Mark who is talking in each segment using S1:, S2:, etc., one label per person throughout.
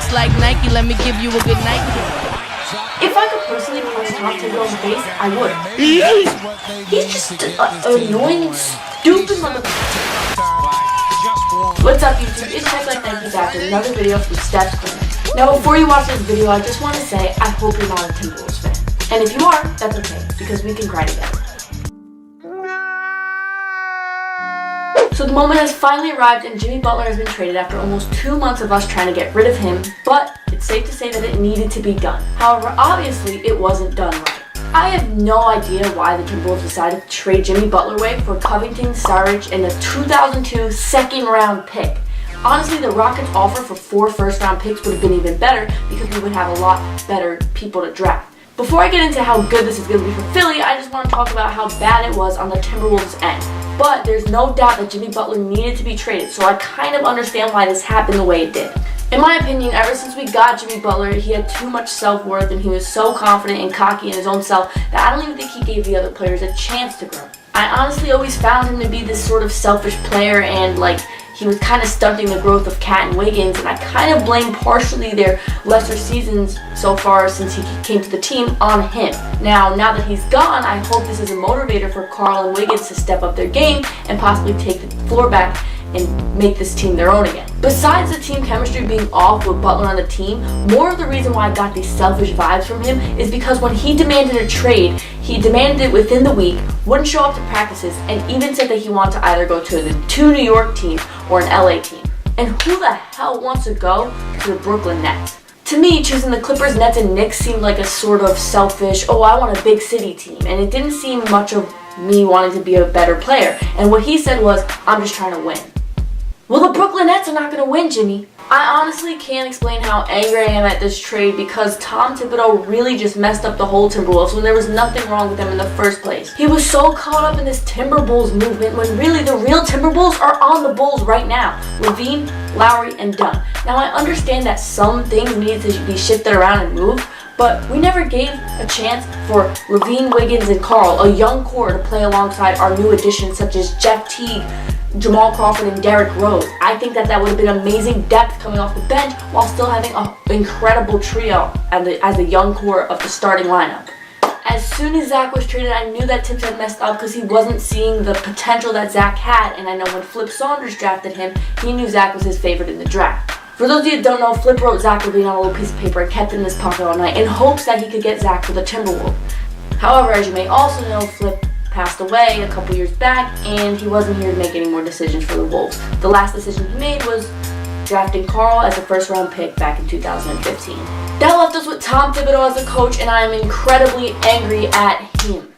S1: just like Nike, let me give you a good Nike.
S2: If I could personally punch Tom Thibodeau in the face, I would. He's just an annoying, stupid motherfucker. What's up, YouTube? It's Niky back with another video from Steph's Corner. Now, before you watch this video, I just want to say I hope you're not a Timberwolves fan. And if you are, that's okay, because we can cry together. So the moment has finally arrived and Jimmy Butler has been traded after almost 2 months of us trying to get rid of him, but it's safe to say that it needed to be done. However, obviously, it wasn't done right. I have no idea why the Timberwolves decided to trade Jimmy Butler away for Covington, Saric, and a 2002 second-round pick. Honestly, the Rockets' offer for 4 first-round picks would have been even better because we would have a lot better people to draft. Before I get into how good this is going to be for Philly, I just want to talk about how bad it was on the Timberwolves' end. But there's no doubt that Jimmy Butler needed to be traded, so I kind of understand why this happened the way it did. In my opinion, ever since we got Jimmy Butler, he had too much self-worth and he was so confident and cocky in his own self that I don't even think he gave the other players a chance to grow. I honestly always found him to be this sort of selfish player and he was kind of stunting the growth of Cat and Wiggins, and I kind of blame partially their lesser seasons so far since he came to the team on him. Now that he's gone, I hope this is a motivator for Carl and Wiggins to step up their game and possibly take the floor back and make this team their own again. Besides the team chemistry being off with Butler on the team, more of the reason why I got these selfish vibes from him is because when he demanded a trade, he demanded it within the week, wouldn't show up to practices, and even said that he wanted to either go to the 2 New York teams or an LA team. And who the hell wants to go to the Brooklyn Nets? To me, choosing the Clippers, Nets, and Knicks seemed like a sort of selfish, I want a big city team, and it didn't seem much of me wanting to be a better player. And what he said was, I'm just trying to win. Well, the Brooklyn Nets are not going to win, Jimmy. I honestly can't explain how angry I am at this trade because Tom Thibodeau really just messed up the whole Timberwolves when there was nothing wrong with them in the first place. He was so caught up in this Timberwolves movement when really the real Timberwolves are on the Bulls right now. Levine, Lowry, and Dunn. Now, I understand that some things needed to be shifted around and moved, but we never gave a chance for Levine, Wiggins, and Carl, a young core, to play alongside our new additions such as Jeff Teague, Jamal Crawford, and Derrick Rose. I think that would have been amazing depth coming off the bench while still having an incredible trio as the young core of the starting lineup. As soon as Zach was traded, I knew that Tibbs had messed up because he wasn't seeing the potential that Zach had, and I know when Flip Saunders drafted him, he knew Zach was his favorite in the draft. For those of you that don't know, Flip wrote Zach Levine on a little piece of paper and kept it in his pocket all night in hopes that he could get Zach for the Timberwolves. However, as you may also know, Flip passed away a couple years back, and he wasn't here to make any more decisions for the Wolves. The last decision he made was drafting Carl as a first-round pick back in 2015. That left us with Tom Thibodeau as a coach, and I am incredibly angry at him.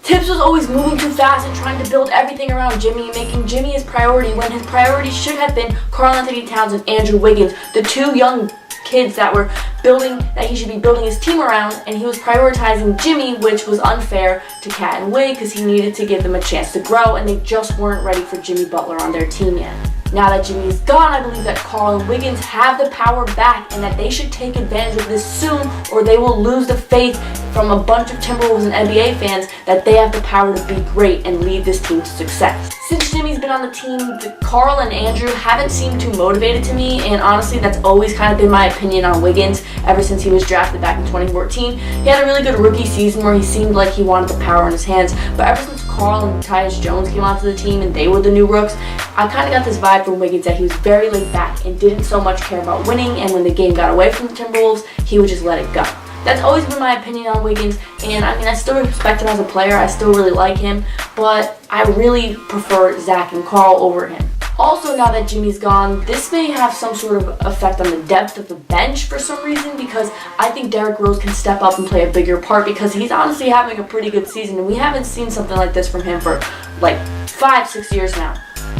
S2: Tibbs was always moving too fast and trying to build everything around Jimmy, making Jimmy his priority when his priority should have been Karl-Anthony Towns and Andrew Wiggins, the 2 young kids that he should be building his team around, and he was prioritizing Jimmy, which was unfair to Cat and Wig because he needed to give them a chance to grow, and they just weren't ready for Jimmy Butler on their team yet. Now that Jimmy is gone, I believe that Carl and Wiggins have the power back and that they should take advantage of this soon, or they will lose the faith from a bunch of Timberwolves and NBA fans that they have the power to be great and lead this team to success. Since Jimmy's been on the team, Carl and Andrew haven't seemed too motivated to me, and honestly that's always kind of been my opinion on Wiggins ever since he was drafted back in 2014. He had a really good rookie season where he seemed like he wanted the power in his hands, but ever since Carl and Tyus Jones came onto the team and they were the new rooks, I kind of got this vibe from Wiggins that he was very laid back and didn't so much care about winning, and when the game got away from the Timberwolves, he would just let it go. That's always been my opinion on Wiggins, and I still respect him as a player, I still really like him, but I really prefer Zach and Carl over him. Also, now that Jimmy's gone, this may have some sort of effect on the depth of the bench for some reason, because I think Derrick Rose can step up and play a bigger part because he's honestly having a pretty good season, and we haven't seen something like this from him for like 5-6 years now.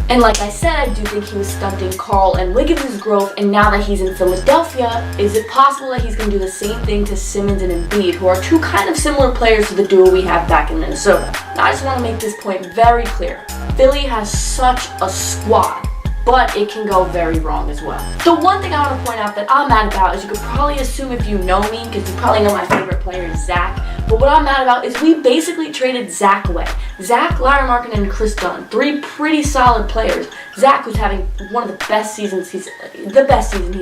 S2: And like I said, I do think he was stunting Carl and Wiggins' growth, and now that he's in Philadelphia, is it possible that he's going to do the same thing to Simmons and Embiid, who are 2 kind of similar players to the duo we have back in Minnesota? Now, I just want to make this point very clear. Philly has such a squad, but it can go very wrong as well. The one thing I want to point out that I'm mad about is you could probably assume if you know me, because you probably know my favorite player is Zach, But what I'm mad about is we basically traded Zach away. Zach, Larry Markin, and Chris Dunn, 3 pretty solid players. Zach, who's having one of the best seasons he's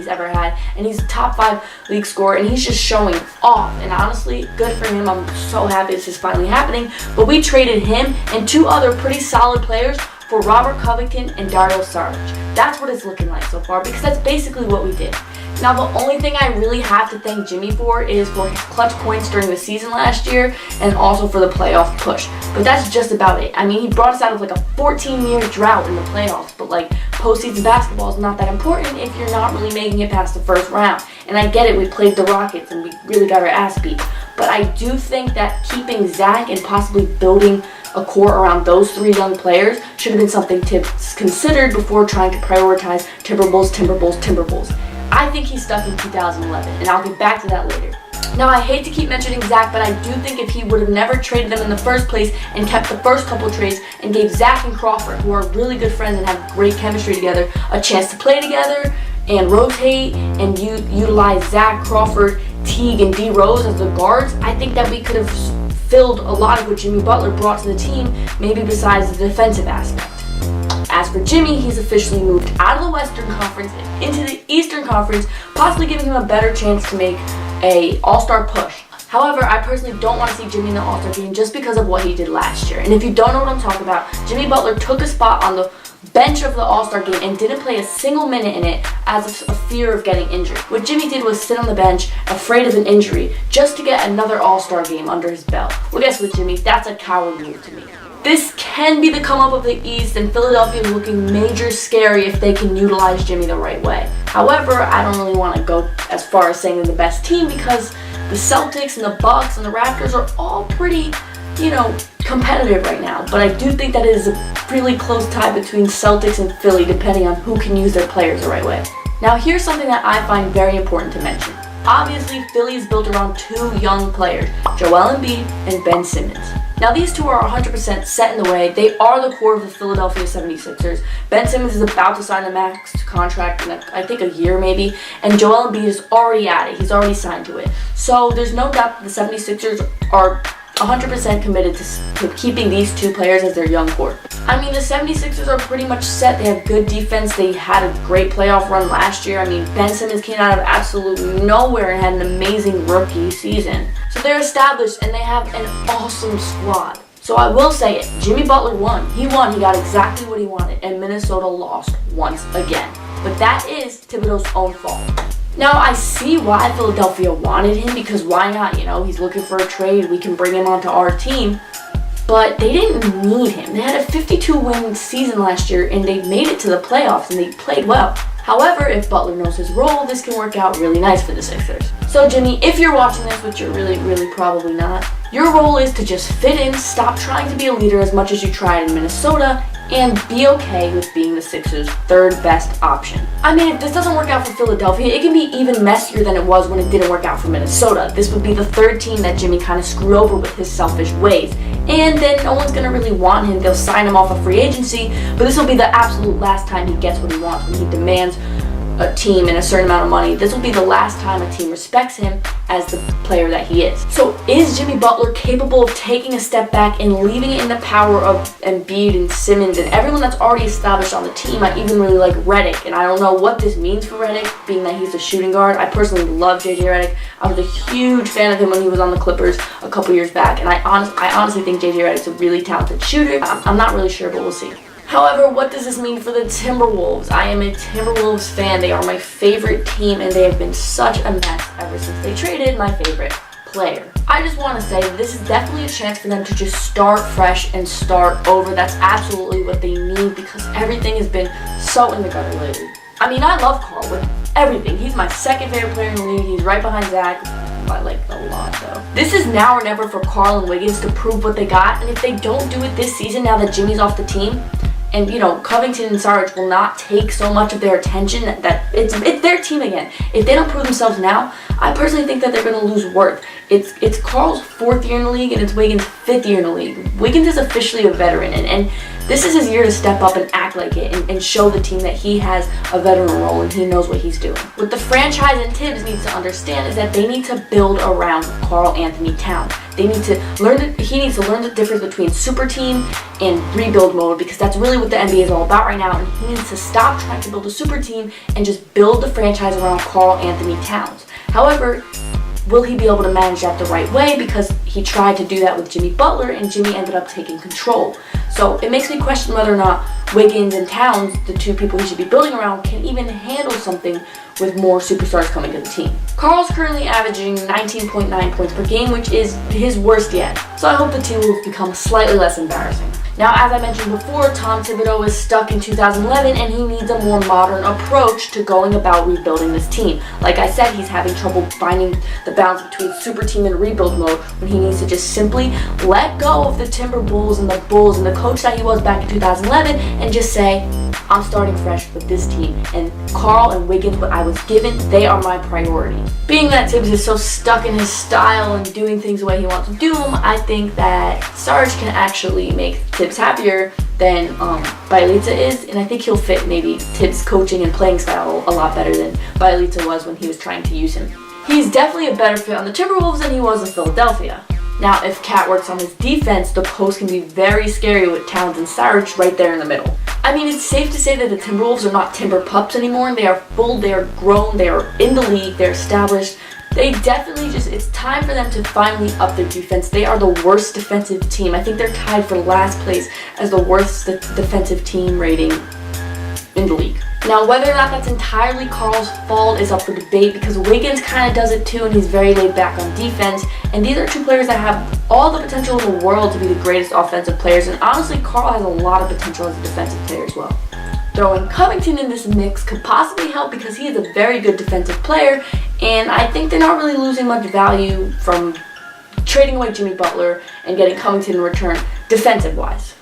S2: ever had, and he's a top 5 league scorer, and he's just showing off. And honestly, good for him. I'm so happy this is finally happening. But we traded him and 2 other pretty solid players for Robert Covington and Dario Saric. That's what it's looking like so far, because that's basically what we did. Now, the only thing I really have to thank Jimmy for is for his clutch points during the season last year, and also for the playoff push. But that's just about it. I mean, he brought us out of like a 14-year drought in the playoffs, but like postseason basketball is not that important if you're not really making it past the first round. And I get it, we played the Rockets and we really got our ass beat. But I do think that keeping Zach and possibly building a core around those 3 young players should have been something Tibbs considered before trying to prioritize Timberwolves. I think he's stuck in 2011, and I'll get back to that later. Now, I hate to keep mentioning Zach, but I do think if he would have never traded them in the first place and kept the first couple trades and gave Zach and Crawford, who are really good friends and have great chemistry together, a chance to play together and rotate and utilize Zach, Crawford, Teague, and D. Rose as the guards, I think that we could have filled a lot of what Jimmy Butler brought to the team, maybe besides the defensive aspect. As for Jimmy, he's officially moved out of the Western Conference and into the Eastern Conference, possibly giving him a better chance to make an All-Star push. However, I personally don't want to see Jimmy in the All-Star game just because of what he did last year. And if you don't know what I'm talking about, Jimmy Butler took a spot on the bench of the All-Star game and didn't play a single minute in it as a fear of getting injured. What Jimmy did was sit on the bench, afraid of an injury, just to get another All-Star game under his belt. Well, guess what, Jimmy? That's a coward move to me. This can be the come up of the East, and Philadelphia is looking major scary if they can utilize Jimmy the right way. However, I don't really want to go as far as saying they're the best team, because the Celtics and the Bucks and the Raptors are all pretty, competitive right now. But I do think that it is a really close tie between Celtics and Philly, depending on who can use their players the right way. Now, here's something that I find very important to mention. Obviously, Philly is built around 2 young players, Joel Embiid and Ben Simmons. Now, these 2 are 100% set in the way. They are the core of the Philadelphia 76ers. Ben Simmons is about to sign a max contract in, I think, a year maybe, and Joel Embiid is already at it. He's already signed to it. So there's no doubt that the 76ers are 100% committed to keeping these 2 players as their young core. I mean, the 76ers are pretty much set. They have good defense. They had a great playoff run last year. I mean, Ben Simmons came out of absolute nowhere and had an amazing rookie season. So they're established, and they have an awesome squad. So I will say it, Jimmy Butler won. He won. He got exactly what he wanted, and Minnesota lost once again. But that is Thibodeau's own fault. Now, I see why Philadelphia wanted him, because why not? He's looking for a trade. We can bring him onto our team. But they didn't need him. They had a 52-win season last year, and they made it to the playoffs, and they played well. However, if Butler knows his role, this can work out really nice for the Sixers. So, Jimmy, if you're watching this, which you're really probably not, your role is to just fit in, stop trying to be a leader as much as you tried in Minnesota, and be okay with being the Sixers' 3rd best option. I mean, if this doesn't work out for Philadelphia, it can be even messier than it was when it didn't work out for Minnesota. This would be the 3rd team that Jimmy kind of screwed over with his selfish ways. And then no one's going to really want him. They'll sign him off of free agency, but this will be the absolute last time he gets what he wants, when he demands a team and a certain amount of money. This will be the last time a team respects him as the player that he is. So is Jimmy Butler capable of taking a step back and leaving it in the power of Embiid and Simmons and everyone that's already established on the team? I even really like Redick, and I don't know what this means for Redick, being that he's a shooting guard. I personally love JJ Redick. I was a huge fan of him when he was on the Clippers a couple years back, and I honestly think JJ Redick's a really talented shooter. I'm not really sure, but we'll see. However, what does this mean for the Timberwolves? I am a Timberwolves fan. They are my favorite team, and they have been such a mess ever since they traded my favorite player. I just want to say this is definitely a chance for them to just start fresh and start over. That's absolutely what they need, because everything has been so in the gutter lately. I mean, I love Carl with everything. He's my 2nd favorite player in the league. He's right behind Zach. I like a lot, though. This is now or never for Carl and Wiggins to prove what they got, and if they don't do it this season, now that Jimmy's off the team, and Covington and Saric will not take so much of their attention, that it's their team again. If they don't prove themselves now, I personally think that they're going to lose worth. It's Carl's 4th year in the league, and it's Wiggins' 5th year in the league. Wiggins is officially a veteran, and this is his year to step up and act like it, and show the team that he has a veteran role and he knows what he's doing. What the franchise and Tibbs needs to understand is that they need to build around Karl Anthony Towns. he needs to learn the difference between super team and rebuild mode, because that's really what the NBA is all about right now, and he needs to stop trying to build a super team and just build the franchise around Karl Anthony Towns. However, will he be able to manage that the right way? Because he tried to do that with Jimmy Butler, and Jimmy ended up taking control. So it makes me question whether or not Wiggins and Towns, the two people he should be building around, can even handle something with more superstars coming to the team. Karl's currently averaging 19.9 points per game, which is his worst yet. So I hope the team will become slightly less embarrassing. Now, as I mentioned before, Tom Thibodeau is stuck in 2011, and he needs a more modern approach to going about rebuilding this team. Like I said, he's having trouble finding the balance between super team and rebuild mode, when he needs to just simply let go of the Timberwolves and the Bulls and the coach that he was back in 2011 and just say, I'm starting fresh with this team, and Karl and Wiggins, what I was given, they are my priority. Being that Tibbs is so stuck in his style and doing things the way he wants to do them, I think that Sarge can actually make Tibbs happier than Bjelica is, and I think he'll fit maybe Tibbs' coaching and playing style a lot better than Bjelica was when he was trying to use him. He's definitely a better fit on the Timberwolves than he was in Philadelphia. Now, if Cat works on his defense, the post can be very scary with Towns and Sarge right there in the middle. I mean, it's safe to say that the Timberwolves are not Timber pups anymore. They are full, they are grown, they are in the league, they're established. They definitely it's time for them to finally up their defense. They are the worst defensive team. I think they're tied for last place as the worst defensive team rating in the league. Now, whether or not that's entirely Karl's fault is up for debate, because Wiggins kind of does it too, and he's very laid back on defense. And these are two players that have all the potential in the world to be the greatest offensive players. And honestly, Karl has a lot of potential as a defensive player as well. Throwing Covington in this mix could possibly help, because he is a very good defensive player, and I think they're not really losing much value from trading away Jimmy Butler and getting Covington in return defensive-wise.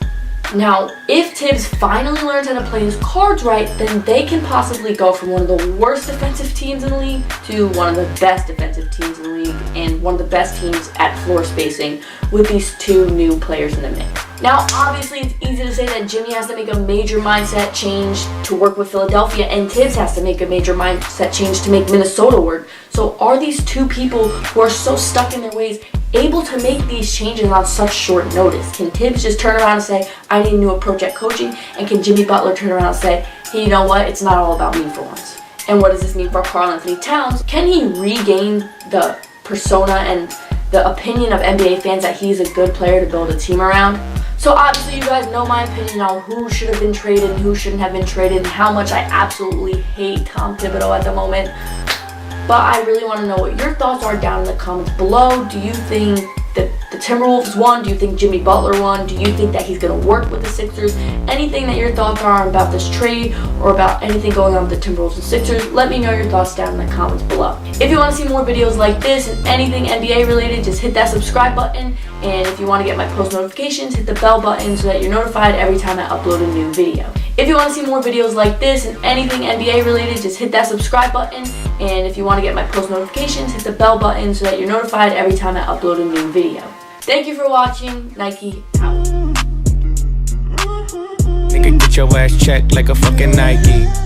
S2: Now, if Tibbs finally learns how to play his cards right, then they can possibly go from one of the worst defensive teams in the league to one of the best defensive teams in the league and one of the best teams at floor spacing with these two new players in the mix. Now, obviously, it's easy to say that Jimmy has to make a major mindset change to work with Philadelphia, and Tibbs has to make a major mindset change to make Minnesota work. So are these two people who are so stuck in their ways able to make these changes on such short notice? Can Tibbs just turn around and say, I need a new approach at coaching? And can Jimmy Butler turn around and say, hey, you know what, it's not all about me for once? And what does this mean for Karl Anthony Towns? Can he regain the persona and the opinion of NBA fans that he's a good player to build a team around? So obviously you guys know my opinion on who should have been traded and who shouldn't have been traded, and how much I absolutely hate Tom Thibodeau at the moment. But I really want to know what your thoughts are down in the comments below. Do you think that the Timberwolves won? Do you think Jimmy Butler won? Do you think that he's going to work with the Sixers? Anything that your thoughts are about this trade or about anything going on with the Timberwolves and Sixers, let me know your thoughts down in the comments below. If you want to see more videos like this and anything NBA related, just hit that subscribe button. And if you want to get my post notifications, hit the bell button so that you're notified every time I upload a new video. If you want to see more videos like this and anything NBA related, just hit that subscribe button. And if you want to get my post notifications, hit the bell button so that you're notified every time I upload a new video. Thank you for watching. Niky out.
S3: Nigga, get your ass checked like a fucking Nike.